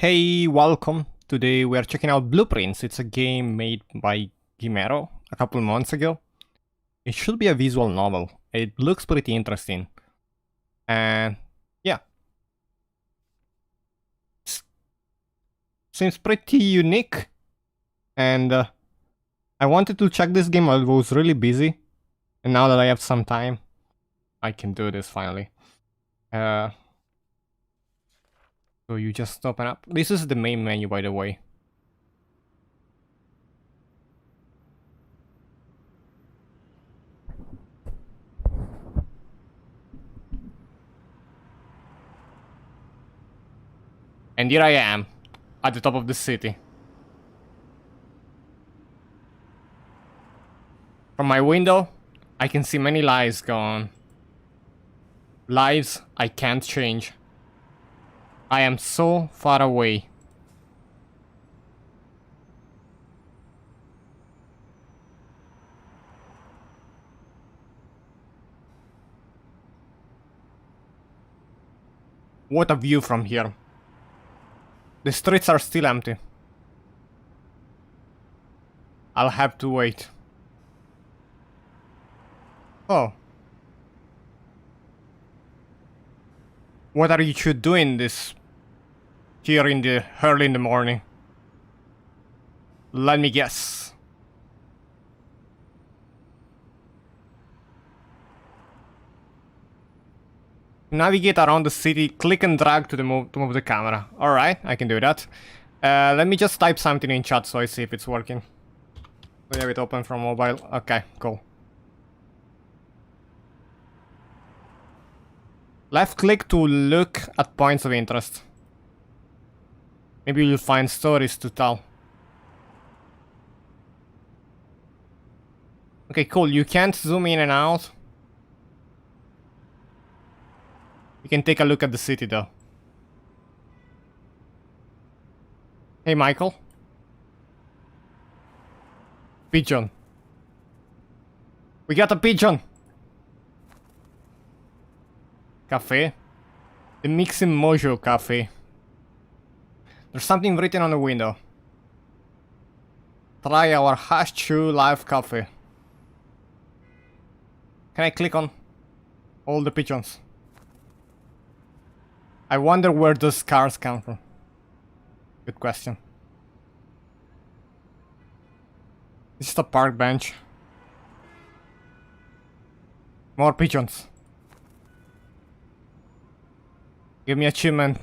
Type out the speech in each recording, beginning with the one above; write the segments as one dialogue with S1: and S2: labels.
S1: Hey, welcome. Today we are checking out Blueprints. It's a game made by Guimero a couple months ago. It should be a visual novel. It looks pretty interesting. And yeah. Seems pretty unique. And I wanted to check this game, I was really busy. And now that I have some time, I can do this finally. So you just open up. This is the main menu, by the way. And here I am, at the top of the city. From my window, I can see many lives gone. Lives I can't change. I am so far away. What a view from here. The streets are still empty. I'll have to wait. Oh. What are you two doing this here in the early in the morning? Let me guess. Navigate around the city, click and drag to move the camera. Alright, I can do that. Let me just type something in chat so I see if it's working. We have it open from mobile. Okay, cool. Left click to look at points of interest. Maybe you'll find stories to tell. Okay, cool. You can't zoom in and out. You can take a look at the city though. Hey, Michael. Pigeon. We got a pigeon. Cafe. The Mixing Mojo Cafe. There's something written on the window. Try our hash chew live coffee. Can I click on all the pigeons? I wonder where those cars come from. Good question. This is a park bench. More pigeons. Give me achievement.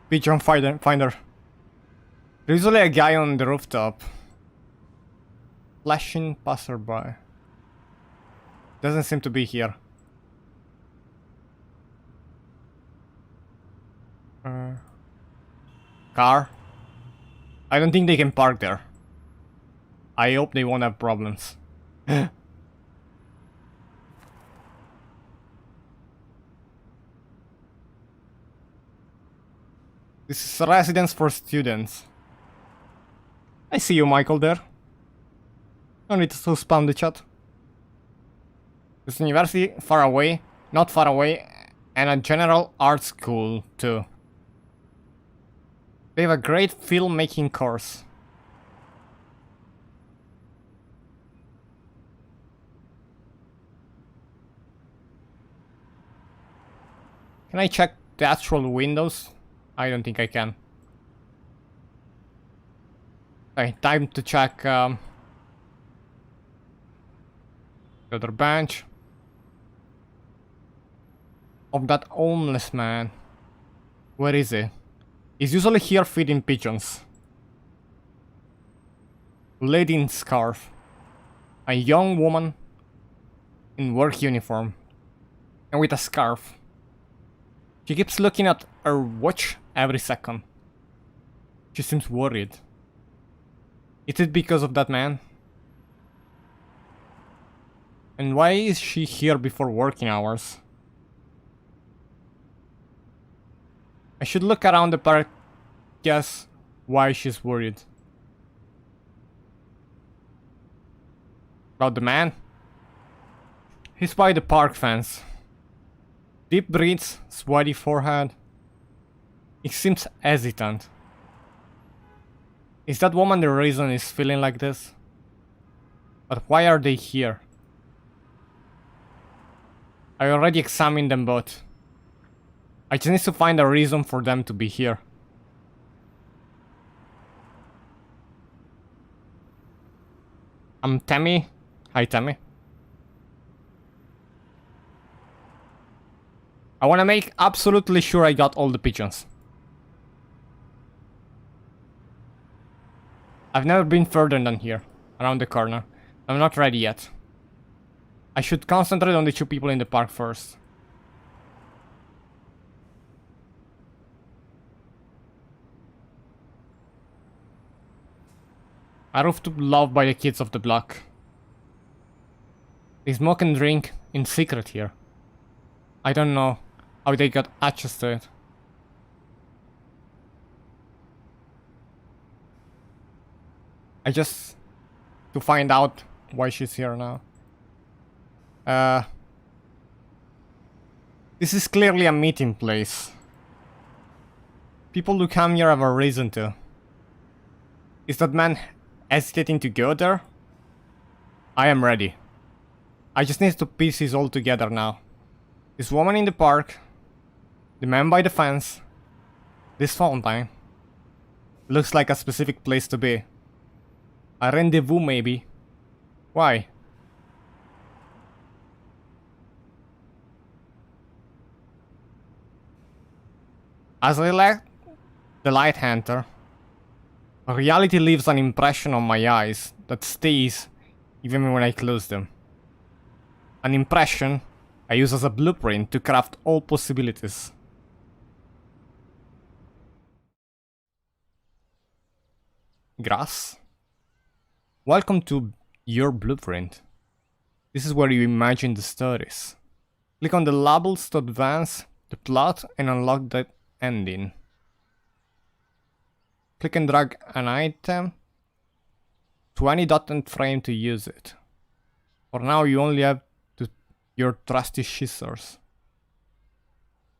S1: Pigeon finder. There's usually a guy on the rooftop. Flashing passerby. Doesn't seem to be here. Car. I don't think they can park there. I hope they won't have problems. This is a residence for students. I see you, Michael, there. No need to spam the chat. This university far away, not far away, and a general art school too. They have a great filmmaking course. Can I check the actual windows? I don't think I can. Okay, time to check the other bench. Of that homeless man. Where is he? He's usually here feeding pigeons. Lady in scarf. A young woman in work uniform. And with a scarf. She keeps looking at her watch every second. She seems worried. Is it because of that man? And why is she here before working hours? I should look around the park, guess why she's worried. About the man? He's by the park fence. Deep breaths, sweaty forehead. He seems hesitant. Is that woman the reason he's feeling like this? But why are they here? I already examined them both. I just need to find a reason for them to be here. I'm Tammy. Hi, Tammy. I want to make absolutely sure I got all the pigeons. I've never been further than here, around the corner. I'm not ready yet. I should concentrate on the 2 people in the park first. I roofed love by the kids of the block. They smoke and drink in secret here. I don't know how they got access to it. I just... to find out why she's here now. This is clearly a meeting place. People who come here have a reason to. Is that man hesitating to go there? I am ready. I just need to piece this all together now. This woman in the park, the man by the fence, this fountain. Looks like a specific place to be. A rendezvous maybe. Why? As I left the light hunter, reality leaves an impression on my eyes that stays even when I close them. An impression I use as a blueprint to craft all possibilities. Grass? Welcome to your blueprint. This is where you imagine the stories. Click on the labels to advance the plot and unlock the ending. Click and drag an item to any dotted frame to use it. For now you only have your trusty scissors.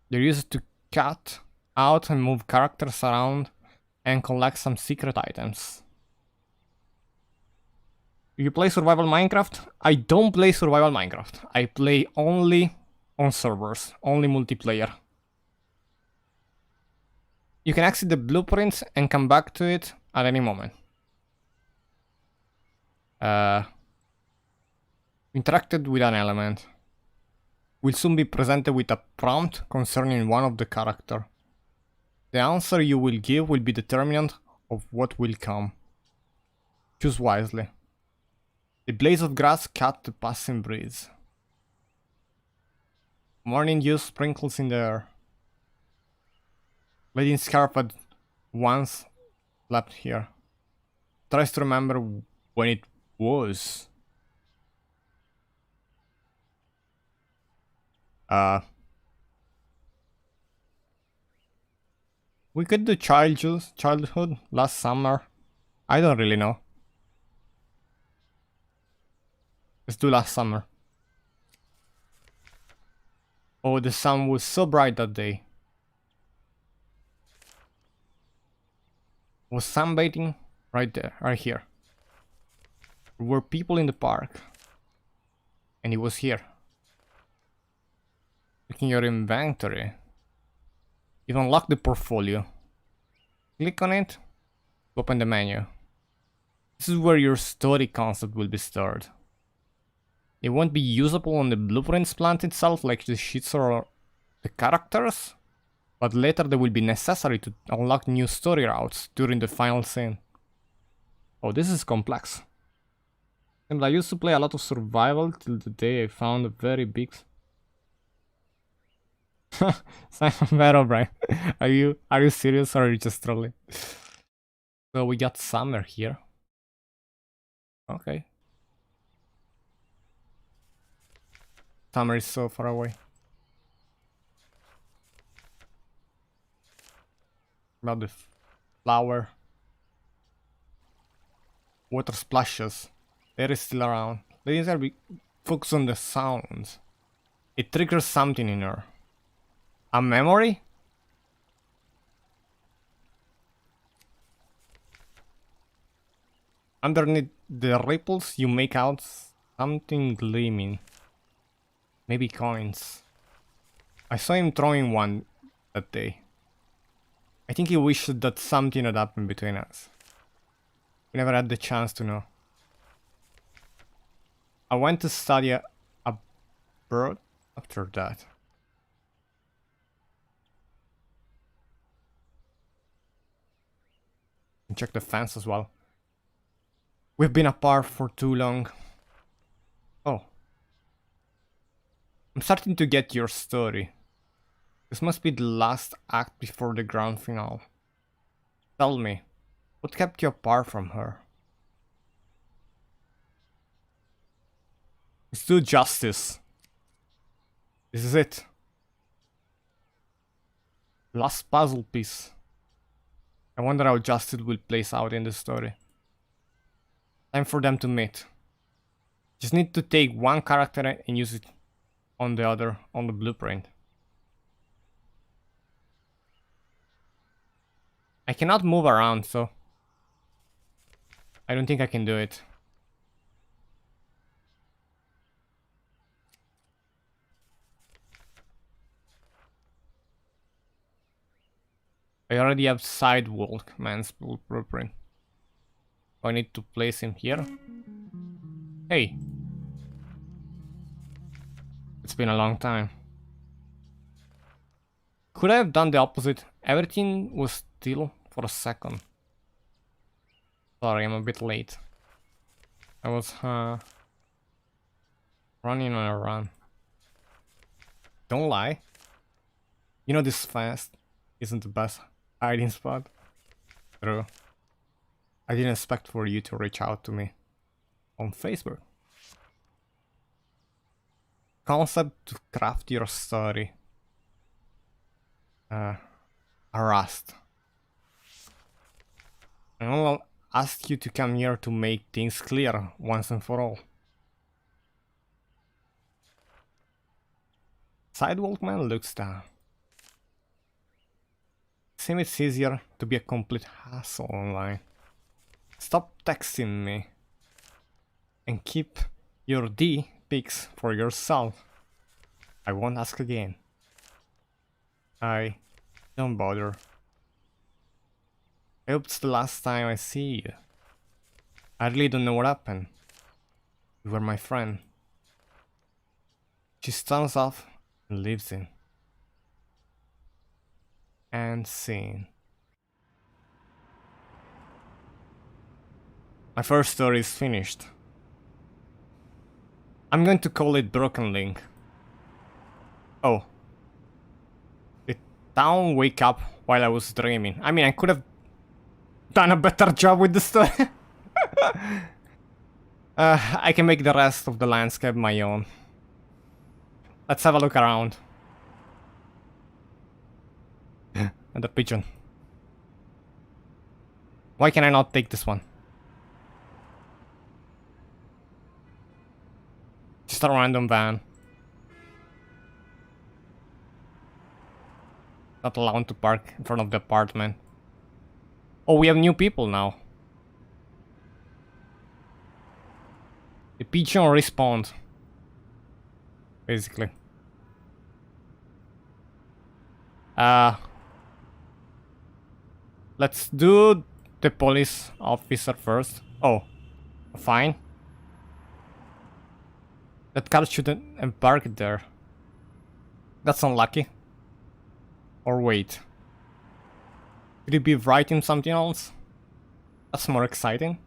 S1: They're used to cut out and move characters around and collect some secret items. Do you play survival Minecraft? I don't play survival Minecraft. I play only on servers, only multiplayer. You can exit the blueprints and come back to it at any moment. Interacted with an element. Will soon be presented with a prompt concerning one of the character. The answer you will give will be determinant of what will come. Choose wisely. The blades of grass cut the passing breeze. Morning dew sprinkles in the air. Lady Scarf had once slept here. Tries to remember when it was. We could do childhood last summer. I don't really know. Let's do last summer. Oh, the sun was so bright that day. Was sunbathing right there, right here. There were people in the park. And he was here. Looking at your inventory. You unlock the portfolio. Click on it to open the menu. This is where your story concept will be stored. It won't be usable on the blueprints plant itself like the sheets or the characters, but later they will be necessary to unlock new story routes during the final scene. Oh, this is complex. And I used to play a lot of survival till the day I found a very big... Simon Barrow, Brian. Are you serious or are you just trolling? So we got summer here. Okay. Summer is so far away. About the flower. Water splashes. Air is still around. Ladies are focus on the sounds. It triggers something in her. A memory? Underneath the ripples, you make out something gleaming. Maybe coins. I saw him throwing one that day. I think he wished that something had happened between us. We never had the chance to know. I went to study abroad after that. And check the fence as well. We've been apart for too long. Oh. I'm starting to get your story. This must be the last act before the grand finale. Tell me, what kept you apart from her? Let's do justice. This is it. Last puzzle piece. I wonder how justice will place out in the story. Time for them to meet. Just need to take one character and use it on the other, on the blueprint. I cannot move around, so I don't think I can do it. I already have Sidewalk Man's blueprint. I need to place him here. Hey. It's been a long time. Could I have done the opposite? Everything was still for a second. Sorry, I'm a bit late. I was running on a run. Don't lie. You know this fast isn't the best hiding spot. True. I didn't expect for you to reach out to me on Facebook. Concept to craft your story. Harassed. And I'll ask you to come here to make things clear once and for all. Sidewalk Man looks down. Seems it's easier to be a complete hassle online. Stop texting me. And keep your D pics for yourself. I won't ask again. Don't bother. I hope it's the last time I see you. I really don't know what happened. You were my friend. She stands off and leaves in. And scene. My first story is finished. I'm going to call it Broken Link. Oh. Did town wake up while I was dreaming? I mean, I could have done a better job with the story. I can make the rest of the landscape my own. Let's have a look around. And the pigeon. Why can I not take this one? Just a random van. Not allowed to park in front of the apartment. Oh, we have new people now. The pigeon respawned. Basically. Let's do the police officer first. Oh, fine. That car shouldn't have parked there. That's unlucky. Or wait. Could he be writing something else? That's more exciting.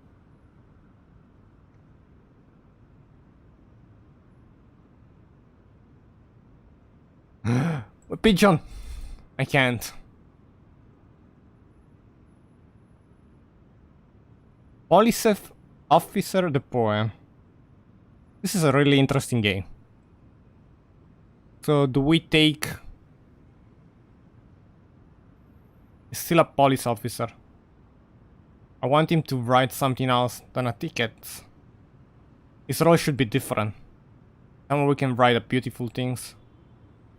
S1: A pigeon! I can't. Police officer the poem. This is a really interesting game. So do we take... He's still a police officer. I want him to write something else than a ticket. His role should be different. Someone we can write a beautiful things.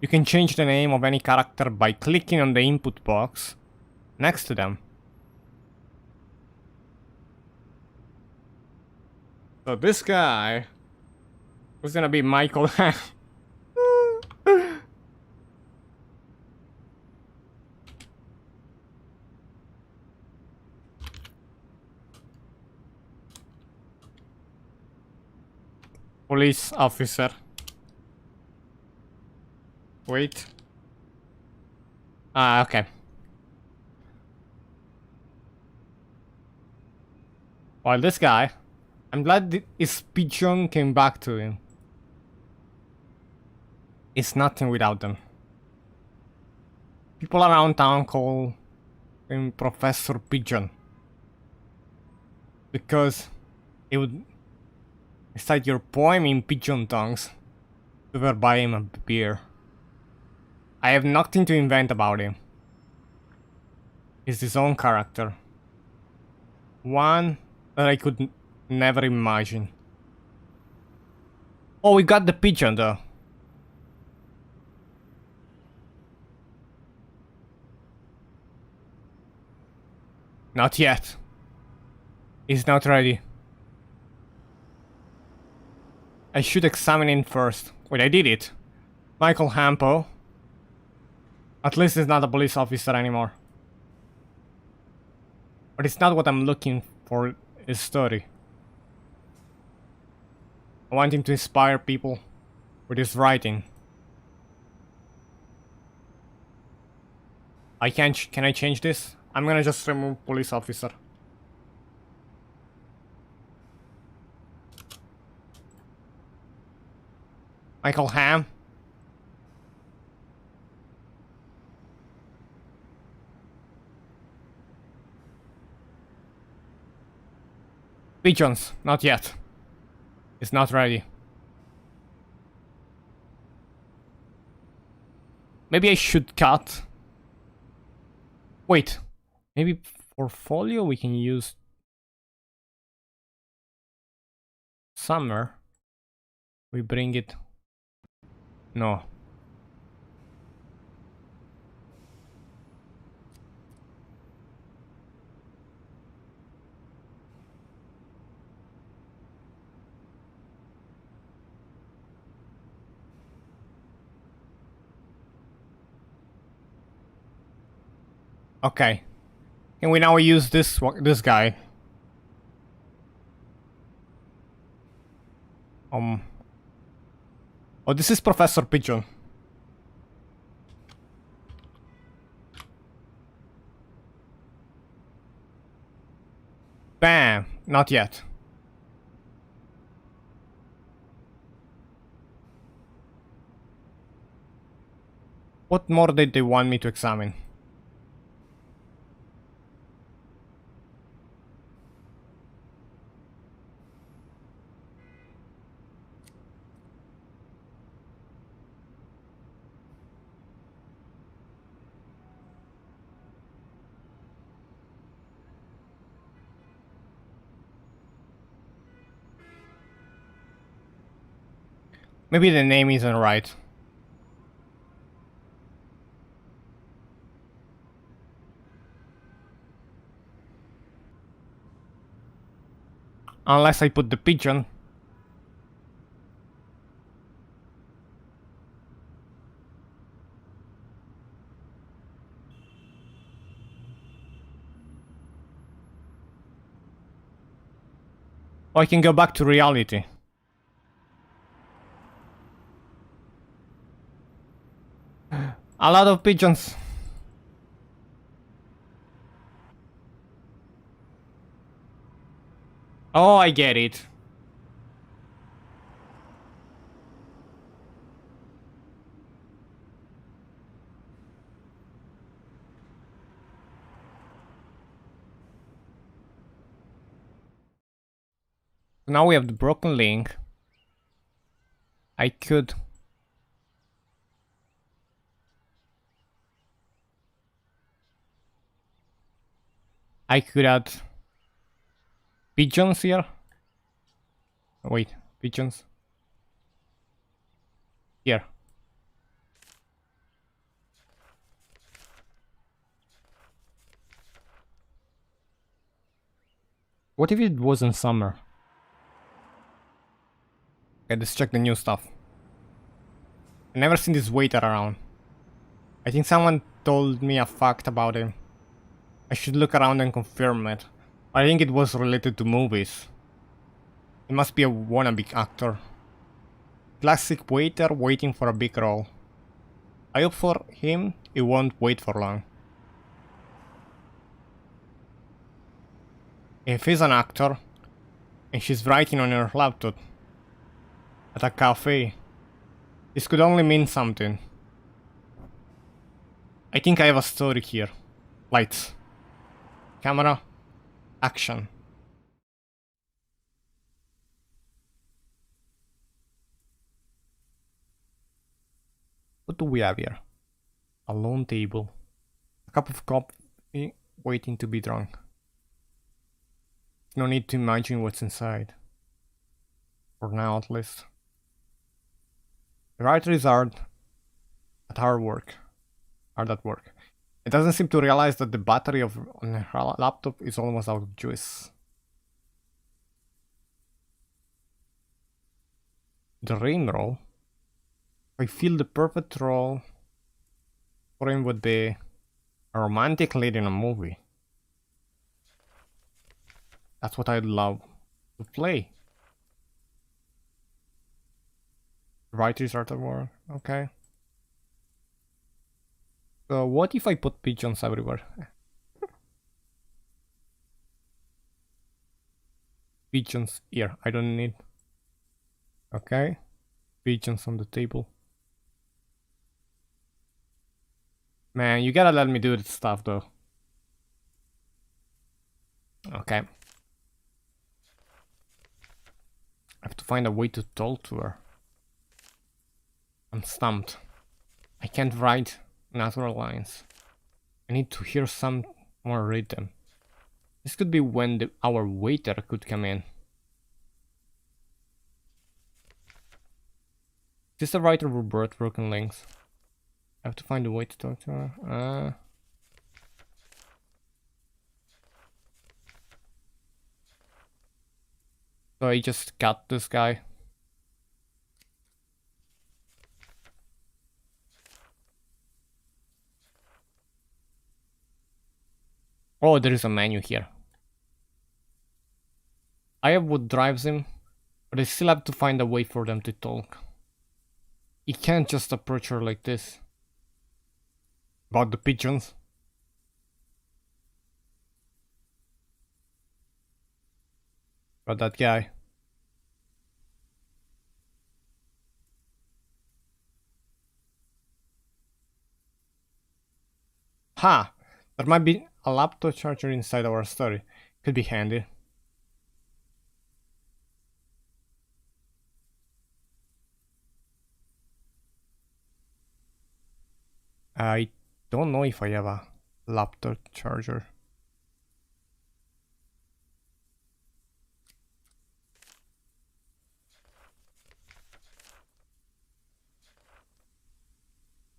S1: You can change the name of any character by clicking on the input box next to them. So this guy was gonna be Michael. Police officer. Wait. Ah, okay. While this guy, I'm glad his pigeon came back to him. It's nothing without them. People around town call him Professor Pigeon. Because he would recite your poem in pigeon tongues. We were buy him a beer. I have nothing to invent about him. He's his own character. One that I could never imagine. Oh, we got the pigeon though. Not yet. He's not ready. I should examine him first. Wait, I did it. Michael Hampo. At least he's not a police officer anymore. But it's not what I'm looking for in his story. I want him to inspire people with his writing. Can I change this? I'm gonna just remove police officer. Michael Ham. Pigeons, not yet. It's not ready. Maybe I should cut. Wait, maybe portfolio we can use summer. We bring it. No. Okay. Can we now use this guy? Oh, this is Professor Pigeon. Bam! Not yet. What more did they want me to examine? Maybe the name isn't right. Unless I put the pigeon. Or I can go back to reality. A lot of pigeons. Oh, I get it. Now we have the broken link. I could add pigeons here. Wait, pigeons. Here. What if it wasn't summer? Okay, let's check the new stuff. I've never seen this waiter around. I think someone told me a fact about him. I should look around and confirm it. I think it was related to movies. He must be a wannabe actor. Classic waiter waiting for a big role. I hope for him he won't wait for long. If he's an actor, and she's writing on her laptop at a cafe, this could only mean something. I think I have a story here. Lights. Camera. Action. What do we have here? A lone table. A cup of coffee waiting to be drunk. No need to imagine what's inside. For now, at least. The writer is hard at work. It doesn't seem to realize that the battery on her laptop is almost out of juice. The dream role? I feel the perfect role for him would be a romantic lead in a movie. That's what I'd love to play. Writers are at work, okay. So what if I put pigeons everywhere? Pigeons here, I don't need. Okay, pigeons on the table. Man, you gotta let me do this stuff though. Okay. I have to find a way to talk to her. I'm stumped. I can't write natural lines. I need to hear some more rhythm. This could be when our waiter could come in. Is this a writer who brought broken links? I have to find a way to talk to her. So I just got this guy. Oh, there is a menu here. I have what drives him, but I still have to find a way for them to talk. He can't just approach her like this. About the pigeons. About that guy. Ha! There might be a laptop charger inside our story. Could be handy. I don't know if I have a laptop charger.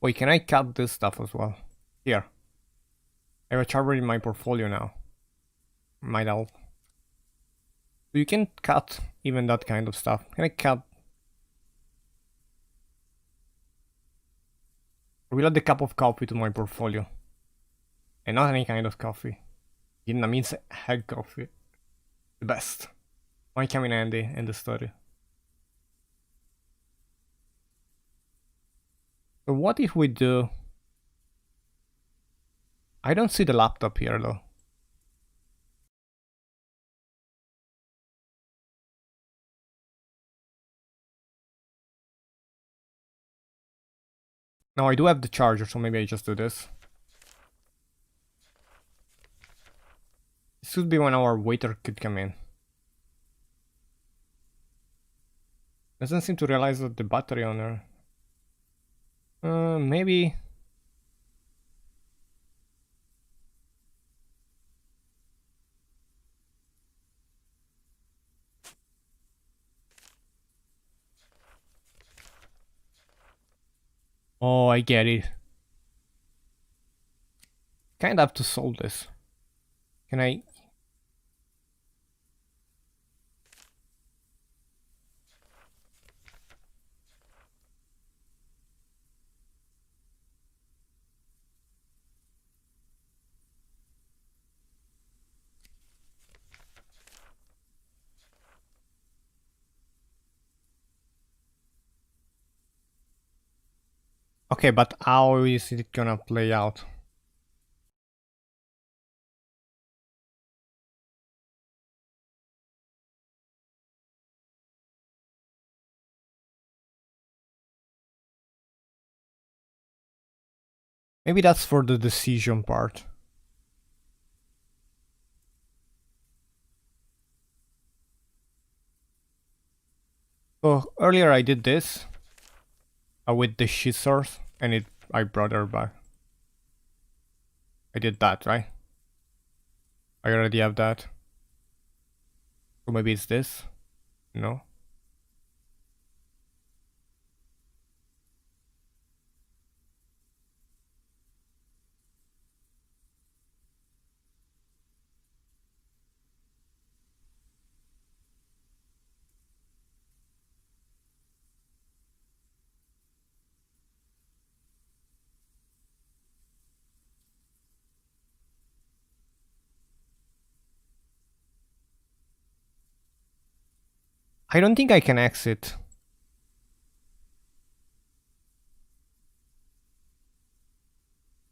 S1: Wait, can I cut this stuff as well? Here. I have a charger in my portfolio now. Might help. So you can cut even that kind of stuff. Can I cut? I will add the cup of coffee to my portfolio. And not any kind of coffee. Vietnamese egg coffee. The best. Might come in handy in the story. So what if we do... I don't see the laptop here though. No, I do have the charger, so maybe I just do this. This should be when our waiter could come in. Doesn't seem to realize that the battery on her. Maybe... Oh, I get it. Kinda have to solve this. Can I... Okay, but how is it gonna play out? Maybe that's for the decision part. So earlier I did this with the scissors, and I brought her back. I did that, right? I already have that. So maybe it's this? No? I don't think I can exit.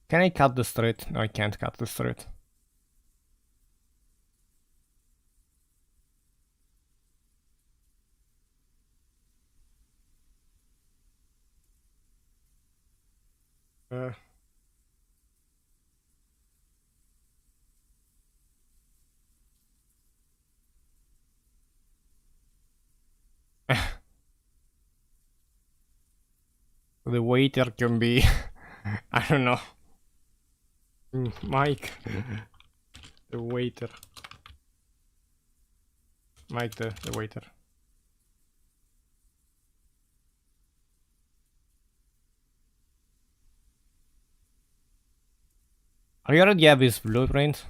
S1: Can I cut the thread? No, I can't cut the thread. Uh. The waiter can be... I don't know. Mike. The waiter. Mike the waiter. I already have his blueprint.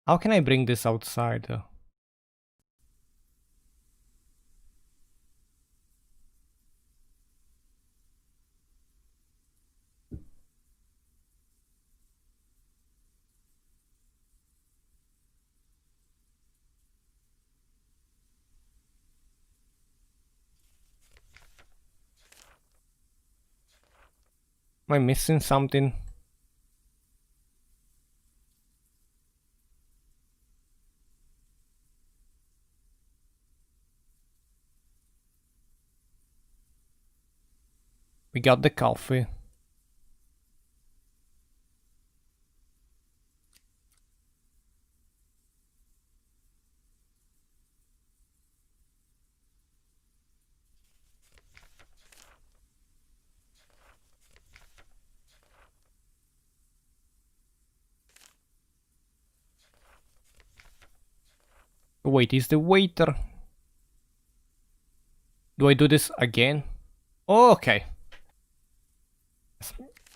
S1: How can I bring this outside though? Am I missing something? We got the coffee. Wait, is the waiter... Do I do this again? Oh, okay.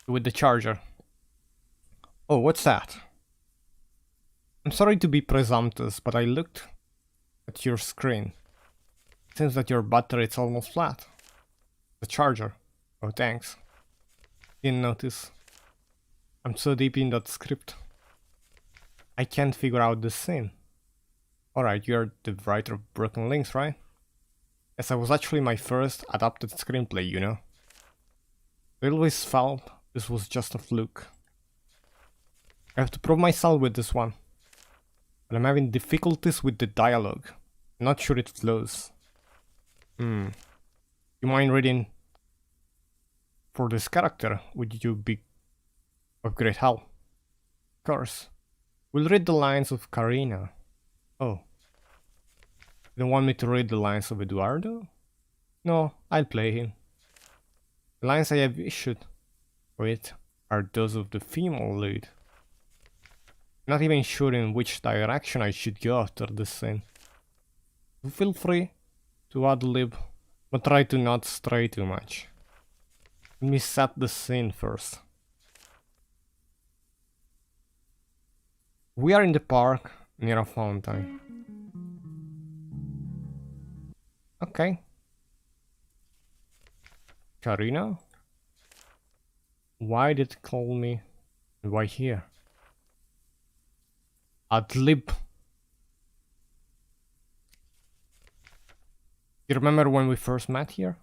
S1: With the charger. Oh, what's that? I'm sorry to be presumptuous, but I looked at your screen. It seems that your battery is almost flat. The charger. Oh, thanks. Didn't notice. I'm so deep in that script. I can't figure out the scene. Alright, you're the writer of Broken Links, right? Yes, I was actually my first adapted screenplay, you know? I always felt this was just a fluke. I have to prove myself with this one. But I'm having difficulties with the dialogue. I'm not sure it flows. You mind reading for this character? Would you be of great help? Of course. We'll read the lines of Karina. Oh. You don't want me to read the lines of Eduardo? No, I'll play him. The lines I have issued with are those of the female lead. Not even sure in which direction I should go after this scene. So feel free to ad-lib, but try to not stray too much. Let me set the scene first. We are in the park near a fountain. Okay. Karina? Why did it call me? Why here? Adlib. You remember when we first met here?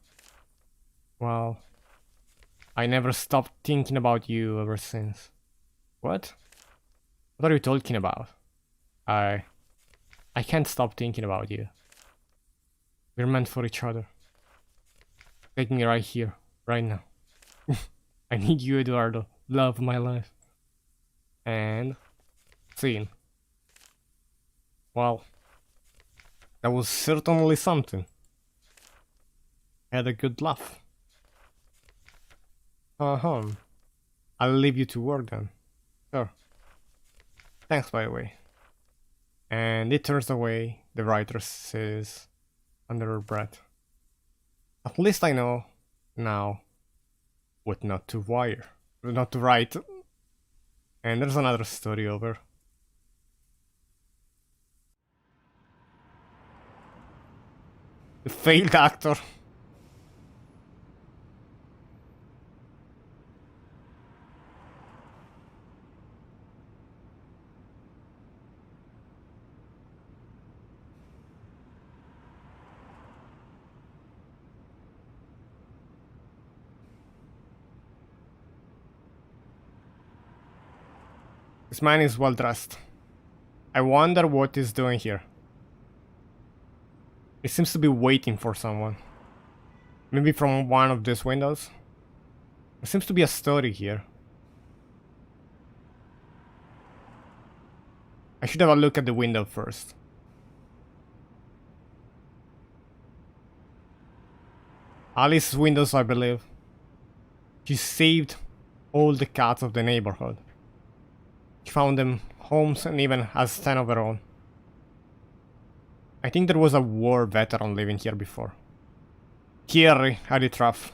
S1: Well, I never stopped thinking about you ever since. What? What are you talking about? I can't stop thinking about you. We're meant for each other. Take me right here, right now. I need you, Eduardo. Love of my life. And scene. Well, that was certainly something. Had a good laugh. Uh-huh. I'll leave you to work then. Sure. Thanks, by the way. And it turns away, the writer says under her breath. At least I know now what not to write. And there's another story over. The failed actor. This man is well dressed. I wonder what he's doing here. He seems to be waiting for someone. Maybe from one of these windows? There seems to be a story here. I should have a look at the window first. Alice's windows, I believe. She saved all the cats of the neighborhood. She found them homes and even has 10 of her own. I think there was a war veteran living here before. Thierry had it rough.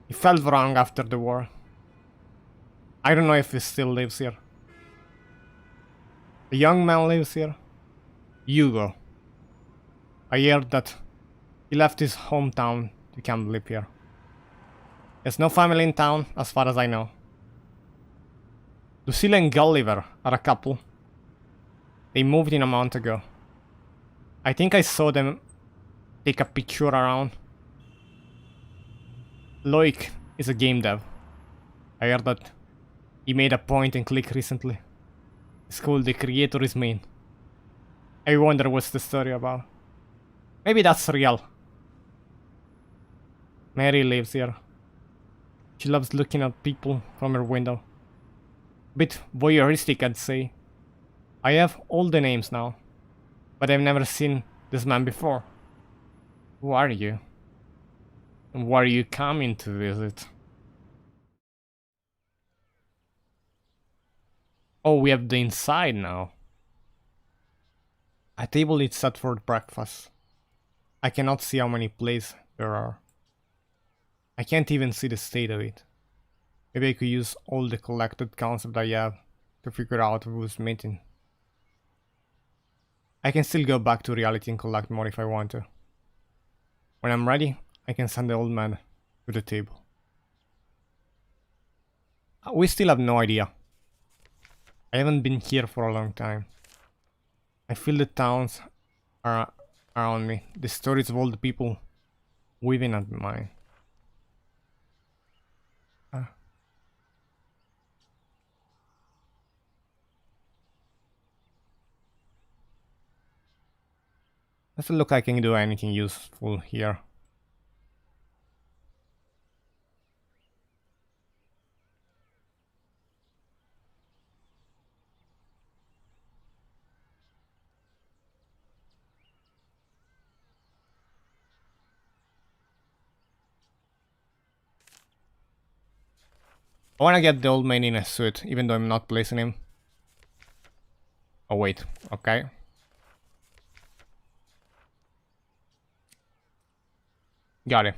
S1: He felt wrong after the war. I don't know if he still lives here. A young man lives here. Hugo. I heard that he left his hometown to come live here. There's no family in town, as far as I know. Lucille and Gulliver are a couple. They moved in a month ago. I think I saw them take a picture around. Loic is a game dev. I heard that he made a point and click recently. It's called The Creator is Main. I wonder what's the story about. Maybe that's real. Mary lives here. She loves looking at people from her window. Bit voyeuristic, I'd say. I have all the names now, but I've never seen this man before. Who are you? And why are you coming to visit? Oh, we have the inside now. A table is set for breakfast. I cannot see how many plates there are. I can't even see the state of it. Maybe I could use all the collected concepts I have to figure out who's meeting. I can still go back to reality and collect more if I want to. When I'm ready, I can send the old man to the table. We still have no idea. I haven't been here for a long time. I feel the towns are around me, the stories of all the people weaving at mine. Doesn't look like I can do anything useful here. I wanna get the old man in a suit, even though I'm not placing him. Oh wait, okay. Got it.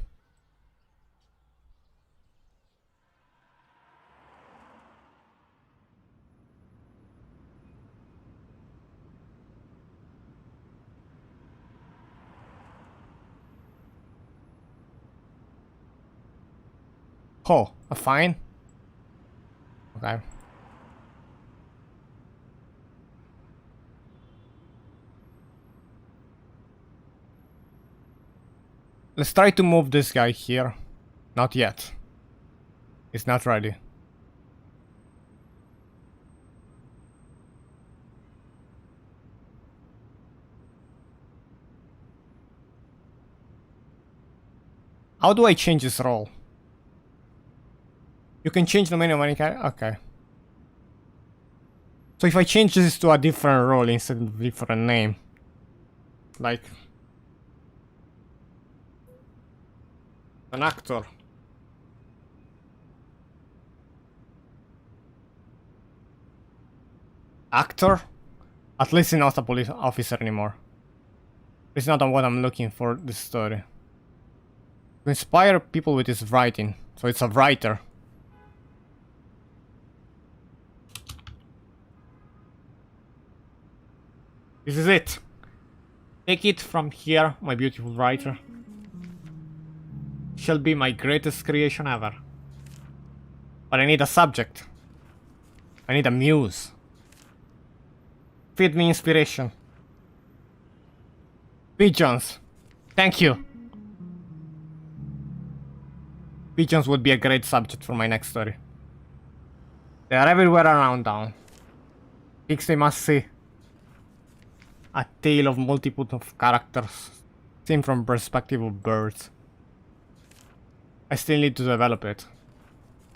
S1: Oh, a fine? Okay. Let's try to move this guy here. Not yet. He's not ready. How do I change this role? You can change the menu of any kind? Okay. So if I change this to a different role instead of a different name. Like... an actor. Actor? At least he's not a police officer anymore. It's not what I'm looking for this story. To inspire people with his writing. So it's a writer. This is it. Take it from here, my beautiful writer. Shall be my greatest creation ever. But I need a subject. I need a muse. Feed me inspiration. Pigeons. Thank you. Pigeons would be a great subject for my next story. They are everywhere around town. Pigs they must see. A tale of multitude of characters, seen from perspective of birds. I still need to develop it.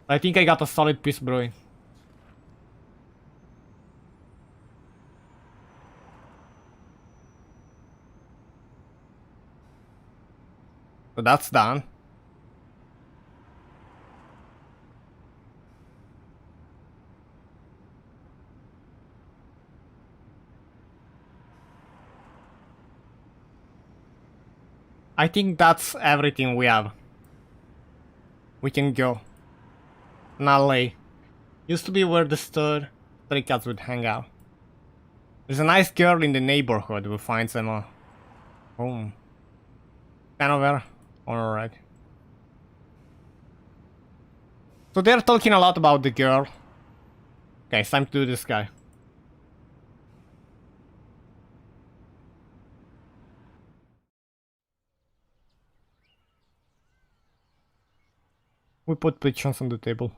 S1: I think I got a solid piece brewing. So that's done. I think that's everything we have. We can go. An alley. Used to be where the stray cats would hang out. There's a nice girl in the neighborhood who finds them a home. Stand over. Alright. So they're talking a lot about the girl. Okay, it's time to do this guy. We put pigeons on the table.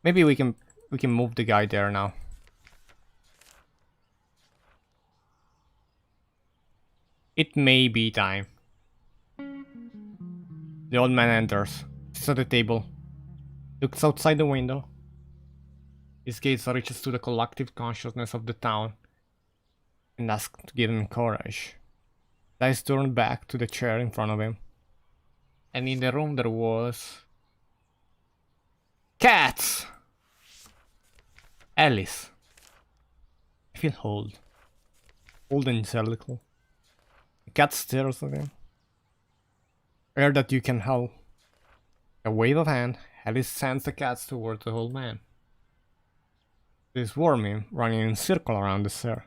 S1: Maybe we can move the guy there now. It may be time. The old man enters, sits at the table, looks outside the window. His gaze reaches to the collective consciousness of the town and asks to give him courage. Eyes turned back to the chair in front of him. And in the room there was... cats! Alice. I feel old. Old and jellical. The cat stares at him. Hear that you can help. A wave of hand, Alice sends the cats towards the old man. They swarm him, running in a circle around the chair.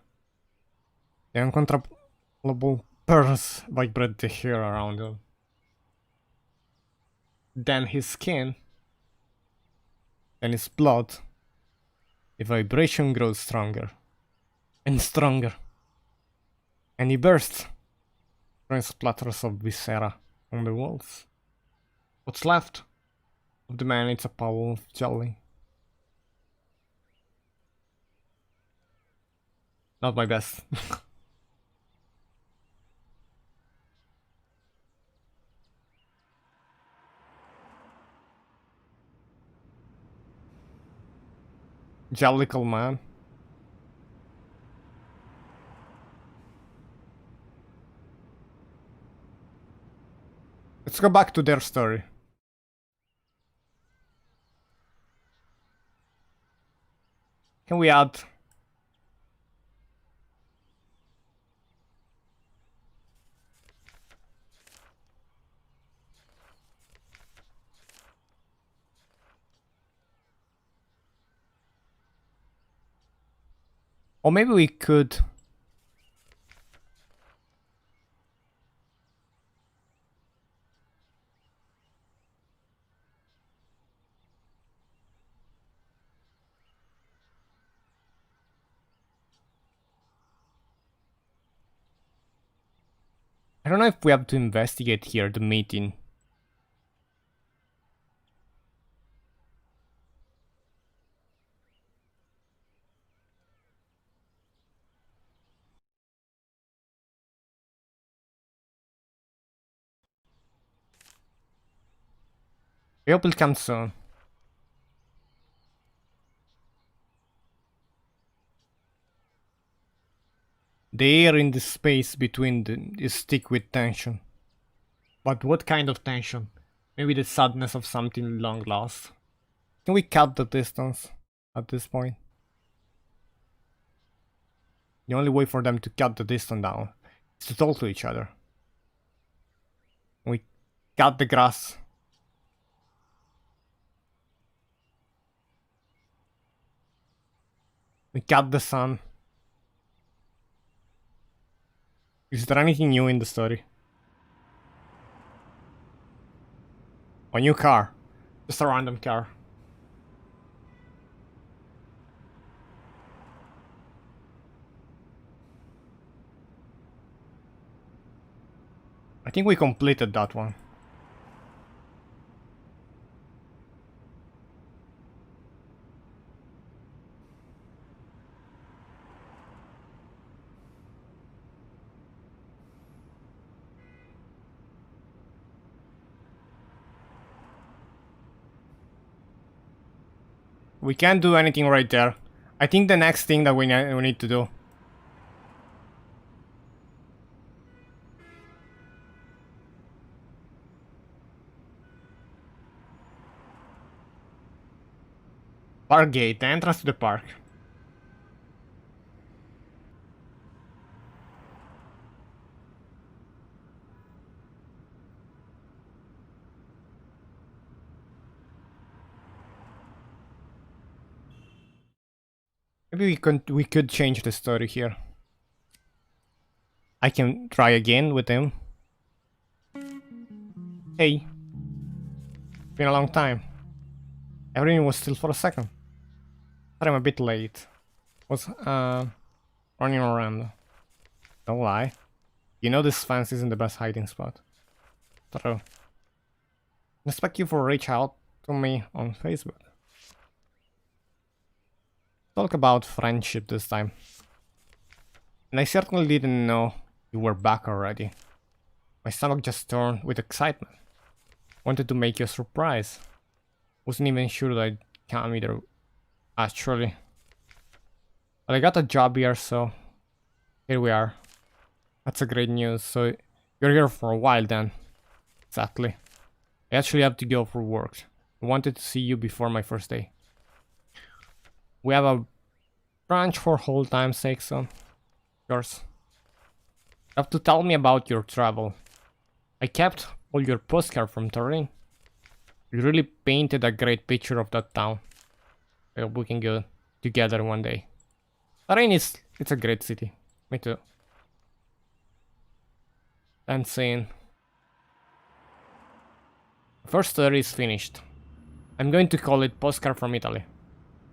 S1: The uncontrollable purrs vibrate the hair around him. Then his skin, then his blood. The vibration grows stronger and stronger, and he bursts, throwing splatters of viscera on the walls. What's left of the man is a pile of jelly. Not my best. Jellical man. Let's go back to their story. Can we add... or maybe we could... I don't know if we have to investigate here the meeting. I hope it comes soon. The air in the space between is thick with tension. But what kind of tension? Maybe the sadness of something long lost. Can we cut the distance at this point? The only way for them to cut the distance down is to talk to each other. We cut the grass. We cut the sun. Is there anything new in the story? A new car. Just a random car. I think we completed that one. We can't do anything right there. I think the next thing that we need to do. Park gate, the entrance to the park. Maybe we could change the story here. I can try again with him. Hey. Been a long time. Everything was still for a second. But I'm a bit late. Was running around. Don't lie. You know this fence isn't the best hiding spot. True. I expect you to reach out to me on Facebook. Talk about friendship this time. And I certainly didn't know you were back already. My stomach just turned with excitement. Wanted to make you a surprise. Wasn't even sure that I'd come either, actually. But I got a job here, so here we are. That's a great news. So you're here for a while then. Exactly. I actually have to go for work. I wanted to see you before my first day. We have a branch for whole time's sake, so yours. You have to tell me about your travel. I kept all your postcards from Turin. You really painted a great picture of that town. I hope we can go together one day. Turin it's a great city. Me too. And saying, first story is finished. I'm going to call it Postcard from Italy.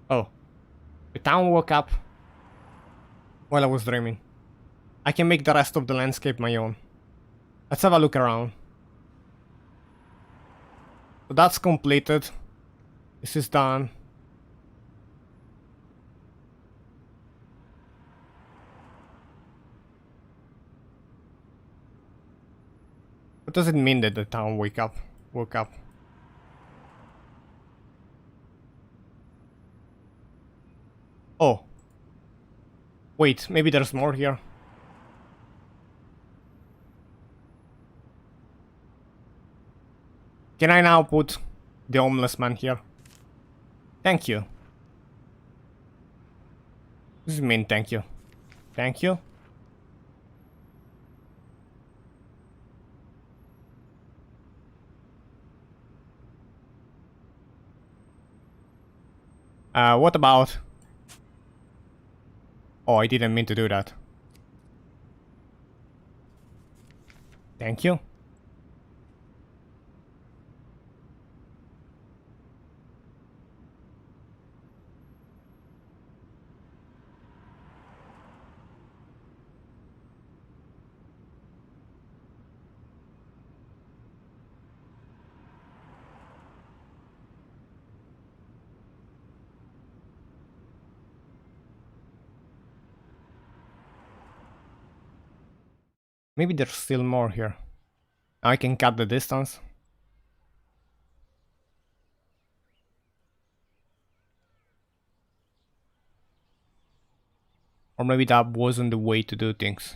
S1: Oh, the town woke up while I was dreaming. I can make the rest of the landscape my own. Let's have a look around. So that's completed. This is done. What does it mean that the town woke up? Oh. Wait, maybe there's more here. Can I now put the homeless man here? Thank you. What does it mean, thank you? Thank you? What about... Oh, I didn't mean to do that. Thank you. Maybe there's still more here. I can cut the distance. Or maybe that wasn't the way to do things.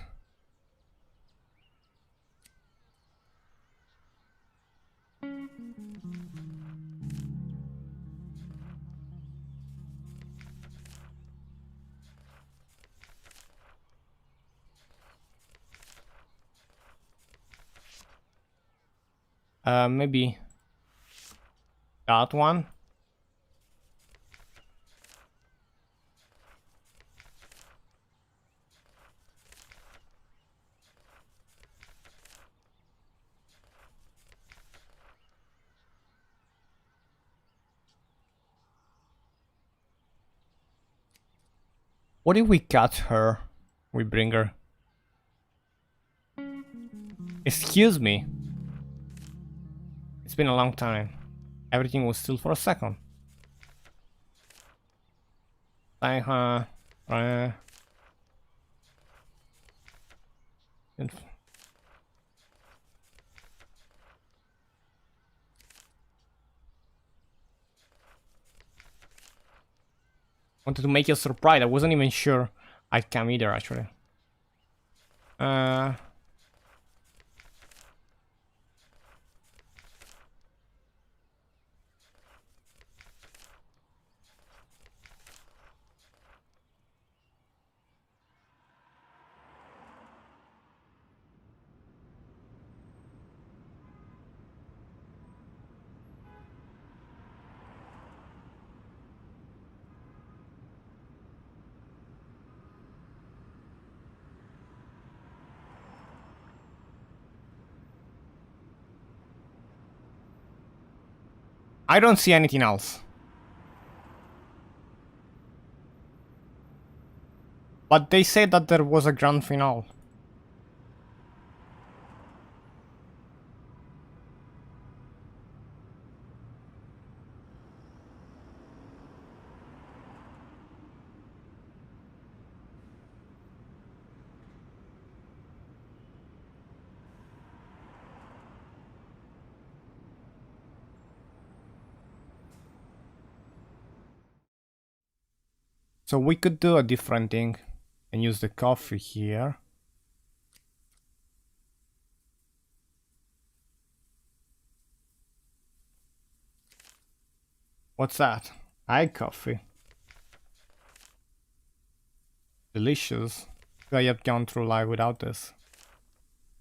S1: Maybe that one. What if we catch her? We bring her. Excuse me. It's been a long time. Everything was still for a second. Wanted to make you surprised. I wasn't even sure I'd come either, actually. I don't see anything else. But they said that there was a grand finale. So we could do a different thing and use the coffee here. What's that? Eye coffee. Delicious. I have gone through life without this.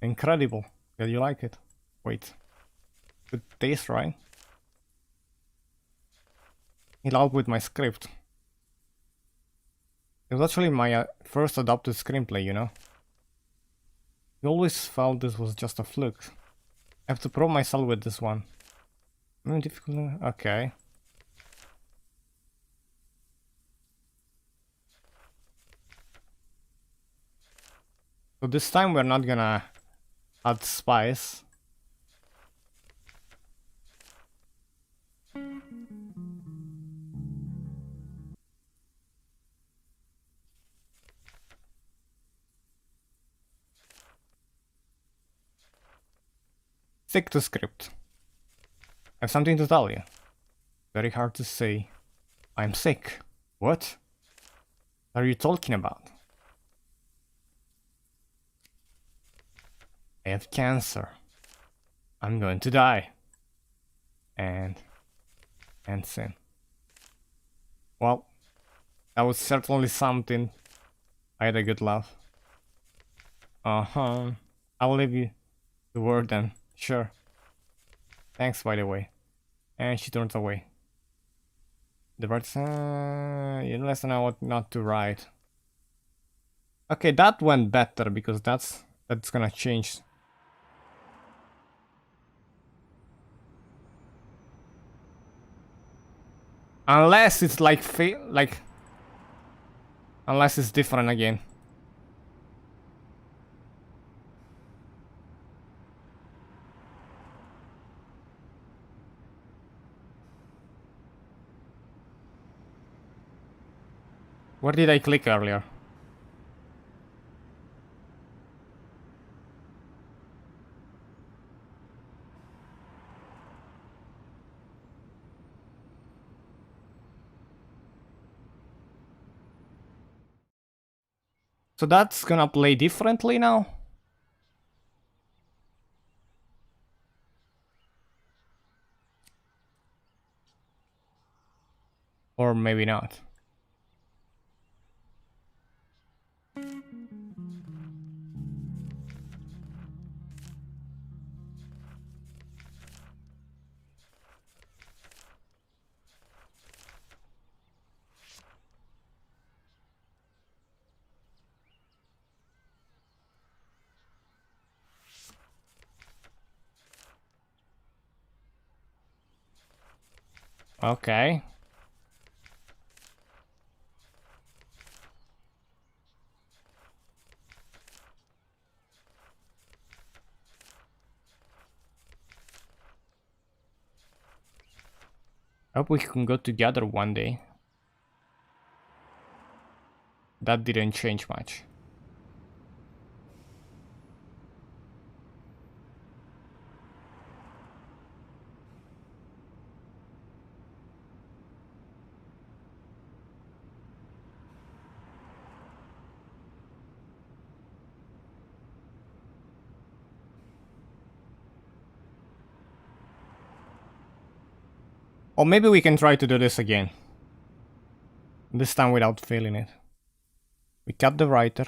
S1: Incredible. Yeah, you like it? Wait. Good taste, right? It helped with my script. It was actually my first adopted screenplay, you know? I always felt this was just a fluke. I have to prove myself with this one. Difficult. Okay. So this time we're not gonna add spice. Stick to script. I have something to tell you. Very hard to say. I'm sick. What are you talking about? I have cancer. I'm going to die. And sin. Well, that was certainly something. I had a good laugh. I'll leave you the word then. Sure. Thanks, by the way. And she turns away. The birds, you lesson on what not to write. Okay, that went better because that's gonna change. Unless it's like unless it's different again. Where did I click earlier? So that's gonna play differently now? Or maybe not. Okay. Hope we can go together one day. That didn't change much. Or maybe we can try to do this again. This time without failing it. We cut the writer.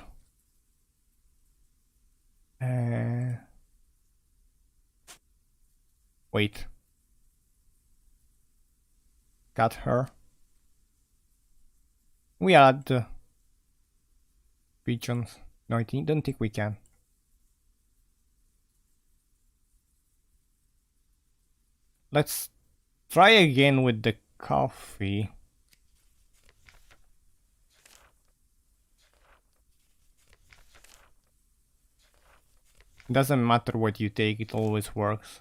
S1: Wait. Cut her. We add the pigeons. No, I don't think we can. Let's try again with the coffee. Doesn't matter what you take, it always works.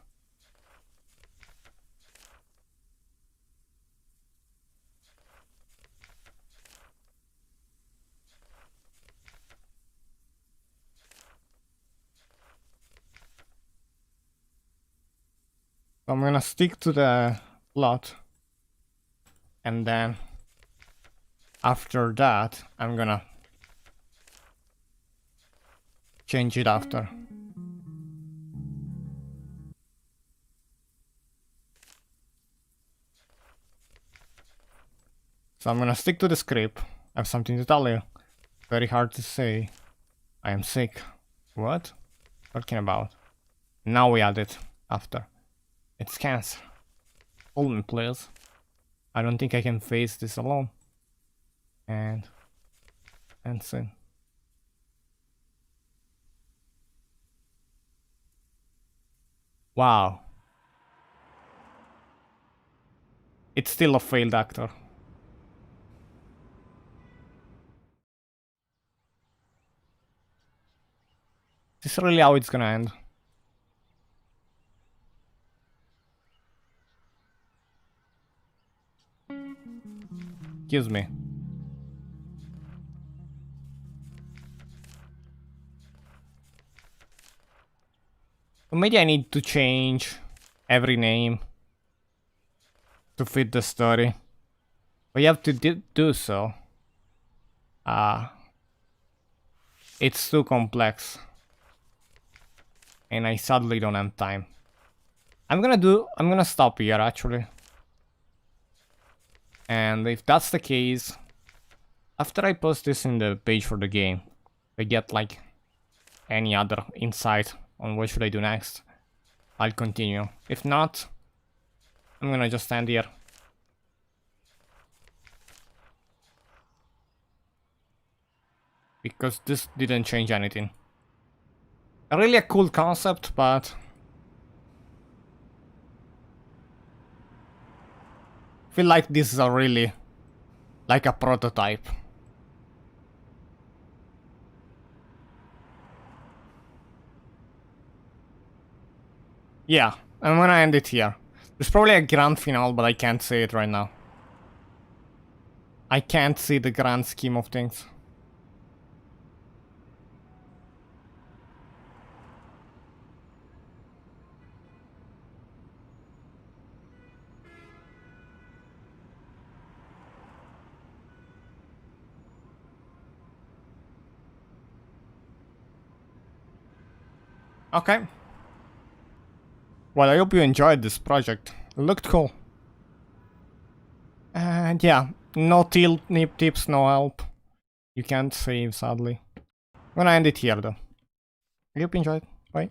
S1: I'm gonna stick to the plot, and then after that I'm gonna change it after. So I'm gonna stick to the script. I have something to tell you. Very hard to say. I am sick. What? Talking about? Now we add it after. It's cancer. Hold me, please. I don't think I can face this alone. And sin. Wow. It's still a failed actor. Is this really how it's gonna end? Excuse me. Maybe I need to change every name to fit the story. But you have to do so. It's too complex. And I sadly don't have time. I'm gonna stop here actually. And if that's the case, after I post this in the page for the game, I get like any other insight on what should I do next, I'll continue. If not, I'm gonna just stand here. Because this didn't change anything. Really a cool concept, but I feel like this is a really like a prototype. Yeah, I'm gonna end it here. There's probably a grand finale, but I can't say it right now. I can't see the grand scheme of things. Okay. Well, I hope you enjoyed this project. It looked cool. And yeah, no tilt, nip tips, no help. You can't save, sadly. I'm gonna end it here though. I hope you enjoyed. Bye.